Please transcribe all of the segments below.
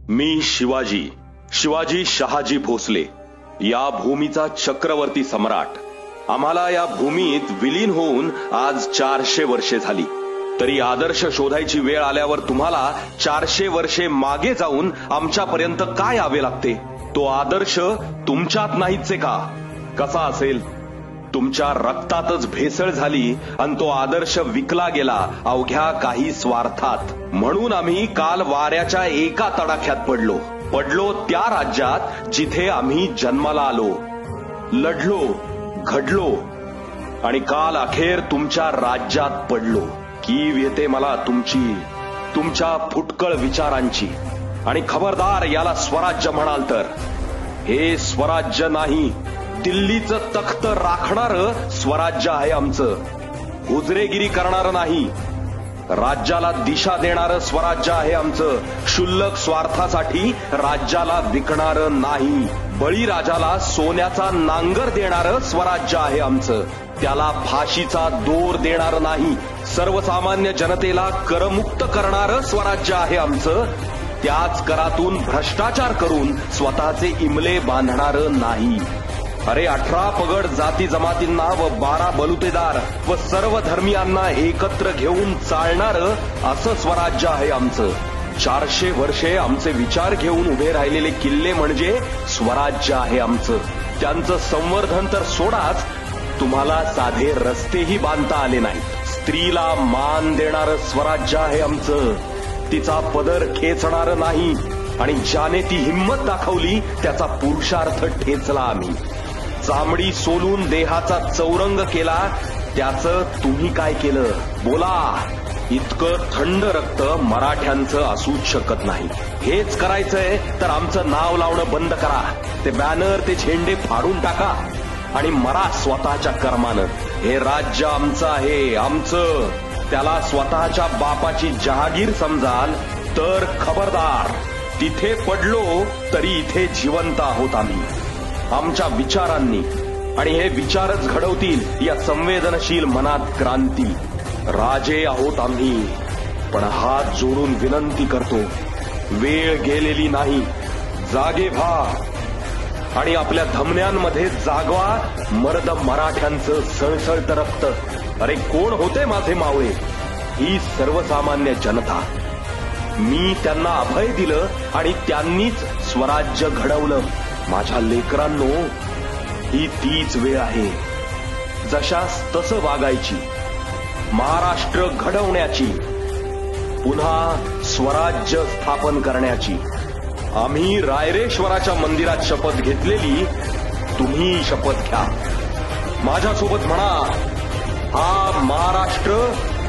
मी शिवाजी शहाजी भोसले, या भूमीचा चक्रवर्ती सम्राट. आम्हाला या भूमीत विलीन होऊन आज 400 वर्षे झाली. तरी आदर्श शोधायची वेळ आल्यावर तुम्हाला 400 वर्षे मागे जाऊन आमच्यापर्यंत काय यावे लागते? तो आदर्श तुमच्यात नाहीच का? कसा असेल? तुमच्या रक्तातच भेसळ झाली आणि तो आदर्श विकला गेला अवघ्या काही स्वार्थात. म्हणून आम्ही काल वाऱ्याच्या एका तडाख्यात पडलो त्या राज्यात जिथे आम्ही जन्माला आलो, लढलो, घडलो आणि काल अखेर तुमच्या राज्यात पडलो. कीव येते मला तुमच्या फुटकळ विचारांची. आणि खबरदार याला स्वराज्य म्हणाल तर हे स्वराज्य नाही, दिल्लीचं तख्त राखणारं स्वराज्य आहे आमचं. हुजरेगिरी करणारं नाही, राज्याला दिशा देणारं स्वराज्य आहे आमचं. क्षुल्लक स्वार्थासाठी राज्याला विकणारं नाही, बळीराजाला सोन्याचा नांगर देणारं स्वराज्य आहे आमचं. त्याला फाशीचा दोर देणारं नाही, सर्वसामान्य जनतेला करमुक्त करणारं स्वराज्य आहे आमचं. त्याच करातून भ्रष्टाचार करून स्वतःचे इमले बांधणारं नाही. अरे 18 पगड जाती जमातींना व 12 बलुतेदार व सर्व धर्मियांना एकत्र घेऊन चालणारं असं स्वराज्य आहे आमचं. 400 वर्षे आमचे विचार घेऊन उभे राहिलेले किल्ले म्हणजे स्वराज्य आहे आमचं. त्यांचं संवर्धन तर सोडाच, तुम्हाला साधे रस्तेही बांधता आले नाहीत. स्त्रीला मान देणारं स्वराज्य आहे आमचं, तिचा पदर खेचणारं नाही. आणि ज्याने ती हिंमत दाखवली त्याचा पुरुषार्थ ठेचला आम्ही. चामडी सोलून देहाचा चौरंग केला, त्याचं तुम्ही काय केलं? बोला. इतकं थंड रक्त मराठ्यांचं असूच शकत नाही. हेच करायचंय तर आमचं नाव लावणं बंद करा, ते बॅनर, ते झेंडे फाडून टाका आणि मरा स्वतःच्या कर्मानं. हे राज्य आमचं आहे, आमचं. त्याला स्वतःच्या बापाची जहागीर समजाल तर खबरदार. तिथे पडलो तरी इथे जिवंत आहोत आम्ही, आमच्या विचारांनी. आणि हे विचारच घडवतील या संवेदनशील मनात क्रांती. राजे आहोत आम्ही, पण हात जोडून विनंती करतो, वेळ गेलेली नाही. जागे व्हा आणि आपल्या धमन्यांमध्ये जागवा मर्द मराठ्यांचं सळसळतं रक्त. अरे कोण होते माझे मावळे? ही सर्वसामान्य जनता. मी त्यांना अभय दिलं आणि त्यांनीच स्वराज्य घडवलं. माझ्या लेकरांनो, ही तीच वेळ आहे जशास तसं वागायची, महाराष्ट्र घडवण्याची, पुन्हा स्वराज्य स्थापन करण्याची. आम्ही रायरेश्वराच्या मंदिरात शपथ घेतलेली, तुम्ही शपथ घ्या. माझ्यासोबत म्हणा, हा महाराष्ट्र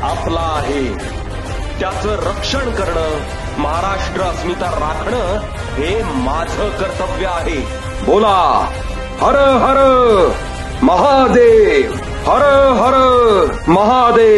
आपला आहे, त्याचं रक्षण करणं, महाराष्ट्र अस्मिता राखणं हे माझं कर्तव्य आहे. बोला, हर हर महादेव, हर हर महादेव.